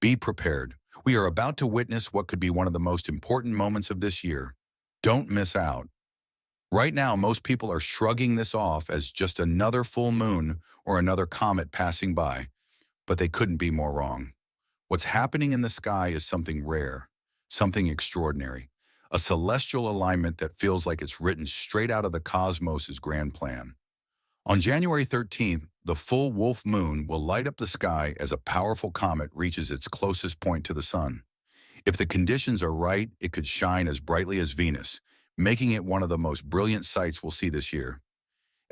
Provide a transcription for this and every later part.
Be prepared. We are about to witness what could be one of the most important moments of this year. Don't miss out. Right now, most people are shrugging this off as just another full moon or another comet passing by, but they couldn't be more wrong. What's happening in the sky is something rare, something extraordinary, a celestial alignment that feels like it's written straight out of the cosmos' grand plan. On January 13th, the full wolf moon will light up the sky as a powerful comet reaches its closest point to the sun. If the conditions are right, it could shine as brightly as Venus, making it one of the most brilliant sights we'll see this year.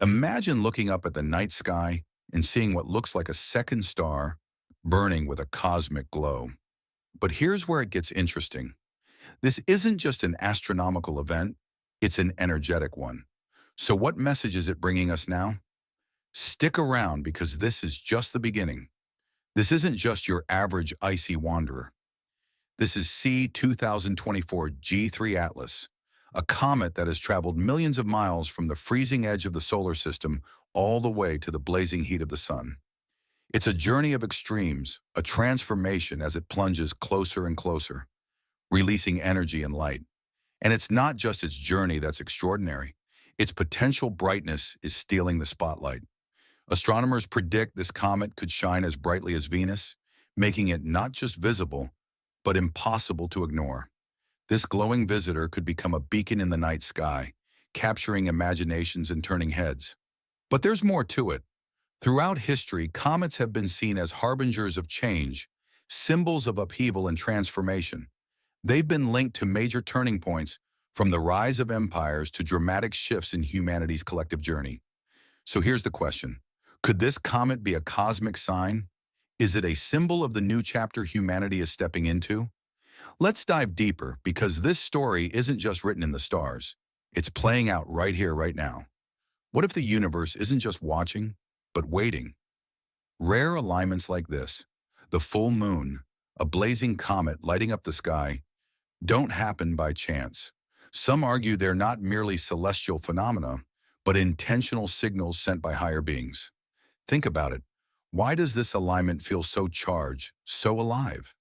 Imagine looking up at the night sky and seeing what looks like a second star burning with a cosmic glow. But here's where it gets interesting. This isn't just an astronomical event, it's an energetic one. So what message is it bringing us now? Stick around because this is just the beginning. This isn't just your average icy wanderer. This is C 2024 G3 Atlas, a comet that has traveled millions of miles from the freezing edge of the solar system all the way to the blazing heat of the sun. It's a journey of extremes, a transformation as it plunges closer and closer, releasing energy and light. And it's not just its journey that's extraordinary. Its potential brightness is stealing the spotlight. Astronomers predict this comet could shine as brightly as Venus, making it not just visible, but impossible to ignore. This glowing visitor could become a beacon in the night sky, capturing imaginations and turning heads. But there's more to it. Throughout history, comets have been seen as harbingers of change, symbols of upheaval and transformation. They've been linked to major turning points, from the rise of empires to dramatic shifts in humanity's collective journey. So here's the question. Could this comet be a cosmic sign? Is it a symbol of the new chapter humanity is stepping into? Let's dive deeper because this story isn't just written in the stars. It's playing out right here, right now. What if the universe isn't just watching, but waiting? Rare alignments like this, the full moon, a blazing comet lighting up the sky, don't happen by chance. Some argue they're not merely celestial phenomena, but intentional signals sent by higher beings. Think about it. Why does this alignment feel so charged, so alive?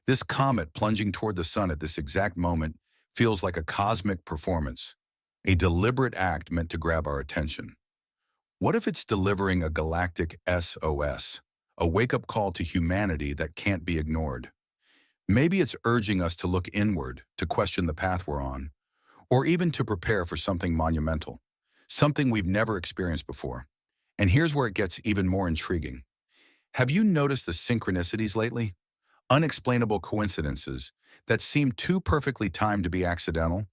This comet plunging toward the sun at this exact moment feels like a cosmic performance, a deliberate act meant to grab our attention. What if it's delivering a galactic SOS, a wake-up call to humanity that can't be ignored? Maybe it's urging us to look inward, to question the path we're on, or even to prepare for something monumental, something we've never experienced before. And here's where it gets even more intriguing. Have you noticed the synchronicities lately? Unexplainable coincidences that seem too perfectly timed to be accidental,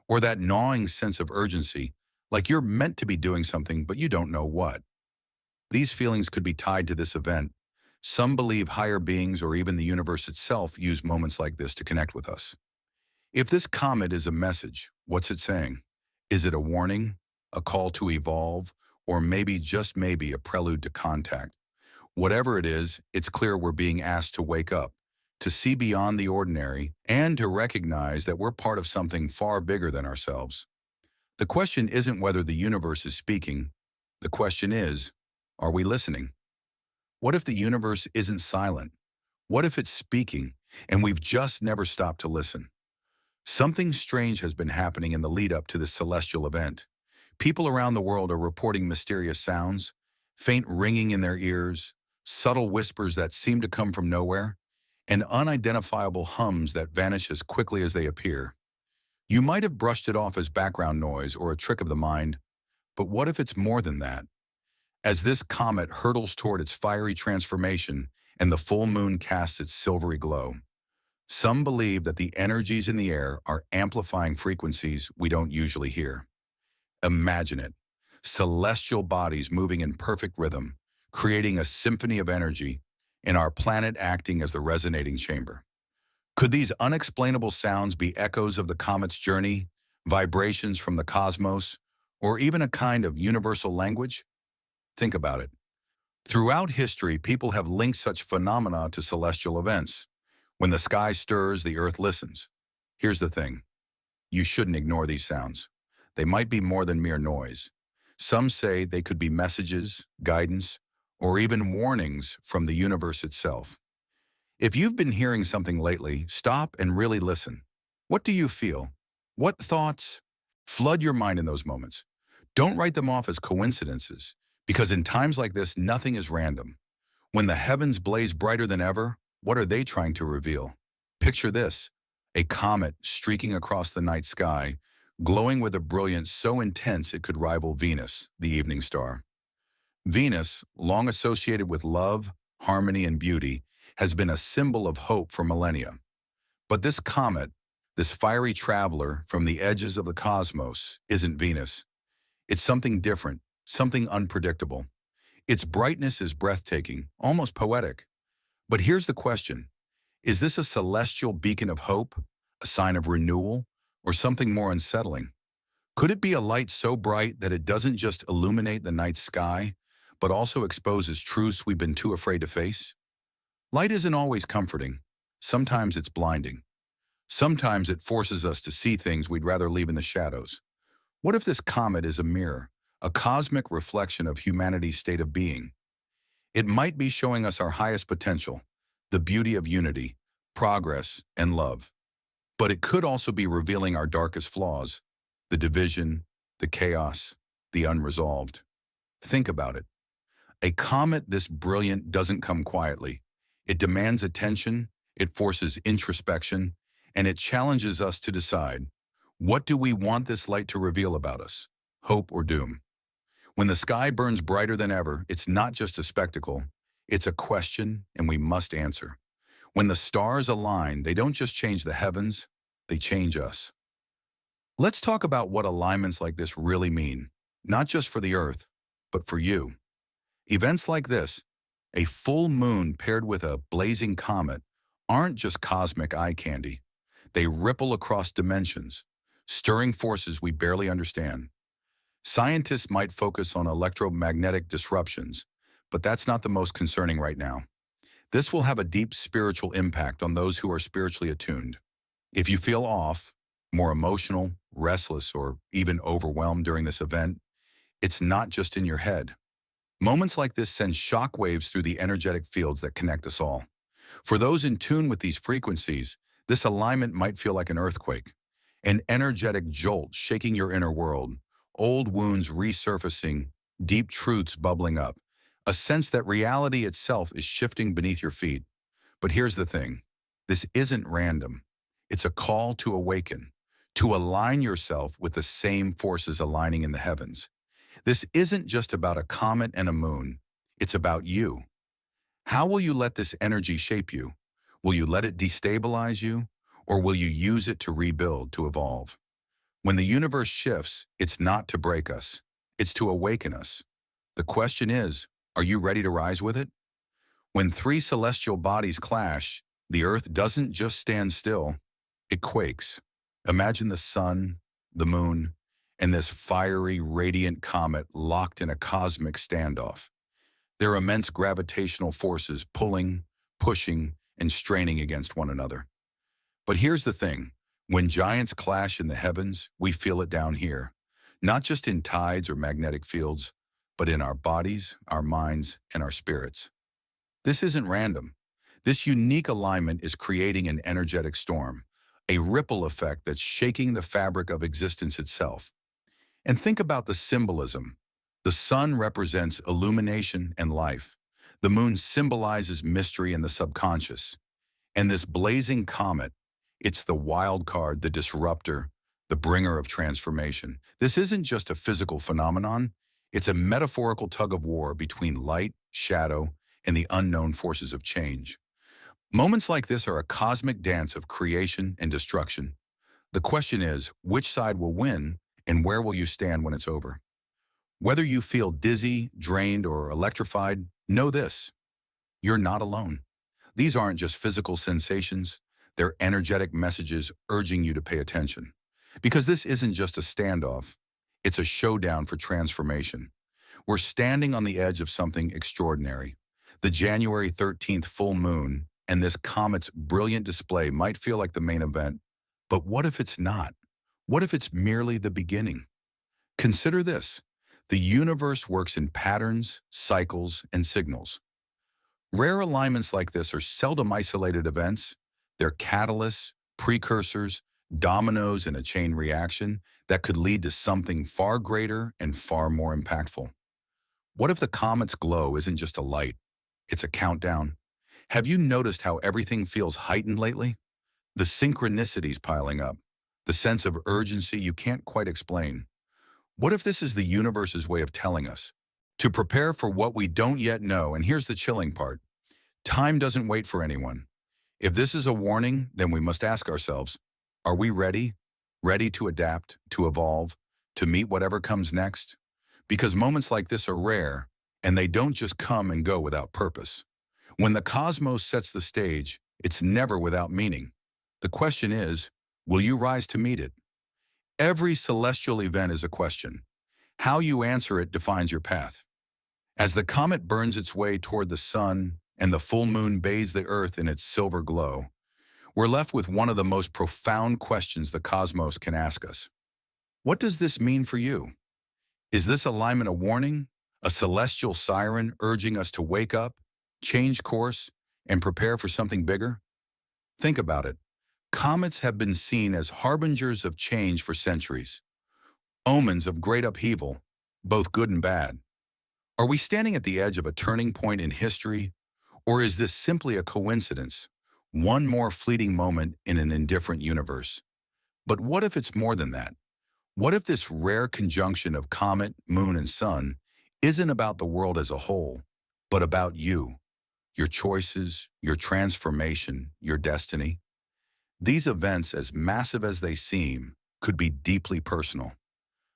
or that gnawing sense of urgency, like you're meant to be doing something but you don't know what. These feelings could be tied to this event. Some believe higher beings or even the universe itself use moments like this to connect with us. If this comet is a message, what's it saying? Is it a warning, a call to evolve, or maybe, just maybe, a prelude to contact? Whatever it is, it's clear we're being asked to wake up, to see beyond the ordinary, and to recognize that we're part of something far bigger than ourselves. The question isn't whether the universe is speaking. The question is, are we listening? What if the universe isn't silent? What if it's speaking, and we've just never stopped to listen? Something strange has been happening in the lead-up to this celestial event. People around the world are reporting mysterious sounds, faint ringing in their ears, subtle whispers that seem to come from nowhere, and unidentifiable hums that vanish as quickly as they appear. You might have brushed it off as background noise or a trick of the mind, but what if it's more than that? As this comet hurtles toward its fiery transformation and the full moon casts its silvery glow, some believe that the energies in the air are amplifying frequencies we don't usually hear. Imagine it, celestial bodies moving in perfect rhythm, creating a symphony of energy, and our planet acting as the resonating chamber. Could these unexplainable sounds be echoes of the comet's journey, vibrations from the cosmos, or even a kind of universal language? Think about it. Throughout history, people have linked such phenomena to celestial events. When the sky stirs, the earth listens. Here's the thing. You shouldn't ignore these sounds. They might be more than mere noise. Some say they could be messages, guidance, or even warnings from the universe itself. If you've been hearing something lately, stop and really listen. What do you feel? What thoughts? Flood your mind in those moments. Don't write them off as coincidences, because in times like this, nothing is random. When the heavens blaze brighter than ever, what are they trying to reveal? Picture this, a comet streaking across the night sky, glowing with a brilliance so intense it could rival Venus, the evening star. Venus, long associated with love, harmony, and beauty, has been a symbol of hope for millennia. But this comet, this fiery traveler from the edges of the cosmos, isn't Venus. It's something different, something unpredictable. Its brightness is breathtaking, almost poetic. But here's the question. Is this a celestial beacon of hope, a sign of renewal, or something more unsettling? Could it be a light so bright that it doesn't just illuminate the night sky, but also exposes truths we've been too afraid to face? Light isn't always comforting. Sometimes it's blinding. Sometimes it forces us to see things we'd rather leave in the shadows. What if this comet is a mirror, a cosmic reflection of humanity's state of being? It might be showing us our highest potential, the beauty of unity, progress, and love. But it could also be revealing our darkest flaws, the division, the chaos, the unresolved. Think about it. A comet this brilliant doesn't come quietly. It demands attention, it forces introspection, and it challenges us to decide, what do we want this light to reveal about us, hope or doom? When the sky burns brighter than ever, it's not just a spectacle, it's a question, and we must answer. When the stars align, they don't just change the heavens, they change us. Let's talk about what alignments like this really mean, not just for the Earth, but for you. Events like this, a full moon paired with a blazing comet, aren't just cosmic eye candy. They ripple across dimensions, stirring forces we barely understand. Scientists might focus on electromagnetic disruptions, but that's not the most concerning right now. This will have a deep spiritual impact on those who are spiritually attuned. If you feel off, more emotional, restless, or even overwhelmed during this event, it's not just in your head. Moments like this send shockwaves through the energetic fields that connect us all. For those in tune with these frequencies, this alignment might feel like an earthquake, an energetic jolt shaking your inner world, old wounds resurfacing, deep truths bubbling up, a sense that reality itself is shifting beneath your feet. But here's the thing, this isn't random. It's a call to awaken, to align yourself with the same forces aligning in the heavens. This isn't just about a comet and a moon, it's about you. How will you let this energy shape you? Will you let it destabilize you, or will you use it to rebuild, to evolve? When the universe shifts, it's not to break us, it's to awaken us. The question is, are you ready to rise with it? When three celestial bodies clash, the earth doesn't just stand still, it quakes. Imagine the sun, the moon, and this fiery, radiant comet locked in a cosmic standoff. Their immense gravitational forces pulling, pushing, and straining against one another. But here's the thing, when giants clash in the heavens, we feel it down here, not just in tides or magnetic fields, but in our bodies, our minds, and our spirits. This isn't random. This unique alignment is creating an energetic storm, a ripple effect that's shaking the fabric of existence itself. And think about the symbolism. The sun represents illumination and life. The moon symbolizes mystery and the subconscious. And this blazing comet, it's the wild card, the disruptor, the bringer of transformation. This isn't just a physical phenomenon, it's a metaphorical tug of war between light, shadow, and the unknown forces of change. Moments like this are a cosmic dance of creation and destruction. The question is, which side will win, and where will you stand when it's over? Whether you feel dizzy, drained, or electrified, know this, you're not alone. These aren't just physical sensations, they're energetic messages urging you to pay attention. Because this isn't just a standoff, it's a showdown for transformation. We're standing on the edge of something extraordinary. The January 13th full moon and this comet's brilliant display might feel like the main event, but what if it's not? What if it's merely the beginning? Consider this. The universe works in patterns, cycles, and signals. Rare alignments like this are seldom isolated events. They're catalysts, precursors, dominoes in a chain reaction that could lead to something far greater and far more impactful. What if the comet's glow isn't just a light? It's a countdown. Have you noticed how everything feels heightened lately? The synchronicities piling up, the sense of urgency you can't quite explain. What if this is the universe's way of telling us to prepare for what we don't yet know? And here's the chilling part. Time doesn't wait for anyone. If this is a warning, then we must ask ourselves, are we ready? Ready to adapt, to evolve, to meet whatever comes next? Because moments like this are rare, and they don't just come and go without purpose. When the cosmos sets the stage, it's never without meaning. The question is, will you rise to meet it? Every celestial event is a question. How you answer it defines your path. As the comet burns its way toward the sun and the full moon bathes the earth in its silver glow, we're left with one of the most profound questions the cosmos can ask us. What does this mean for you? Is this alignment a warning, a celestial siren urging us to wake up, change course, and prepare for something bigger? Think about it. Comets have been seen as harbingers of change for centuries, omens of great upheaval, both good and bad. Are we standing at the edge of a turning point in history, or is this simply a coincidence, one more fleeting moment in an indifferent universe? But what if it's more than that? What if this rare conjunction of comet, moon, and sun isn't about the world as a whole, but about you, your choices, your transformation, your destiny? These events, as massive as they seem, could be deeply personal.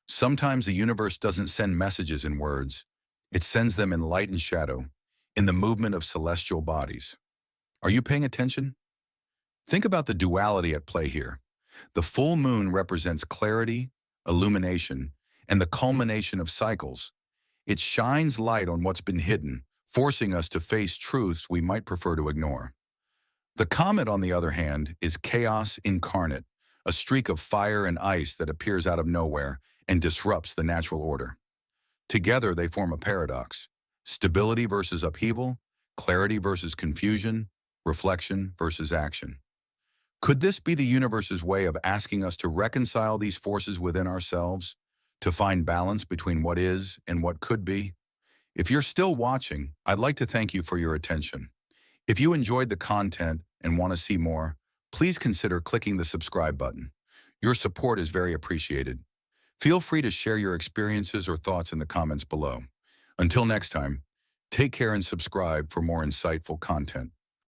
Sometimes the universe doesn't send messages in words. It sends them in light and shadow, in the movement of celestial bodies. Are you paying attention? Think about the duality at play here. The full moon represents clarity, illumination, and the culmination of cycles. It shines light on what's been hidden, forcing us to face truths we might prefer to ignore. The comet, on the other hand, is chaos incarnate, a streak of fire and ice that appears out of nowhere and disrupts the natural order. Together, they form a paradox: stability versus upheaval, clarity versus confusion, reflection versus action. Could this be the universe's way of asking us to reconcile these forces within ourselves, to find balance between what is and what could be? If you're still watching, I'd like to thank you for your attention. If you enjoyed the content and want to see more, please consider clicking the subscribe button. Your support is very appreciated. Feel free to share your experiences or thoughts in the comments below. Until next time, take care and subscribe for more insightful content.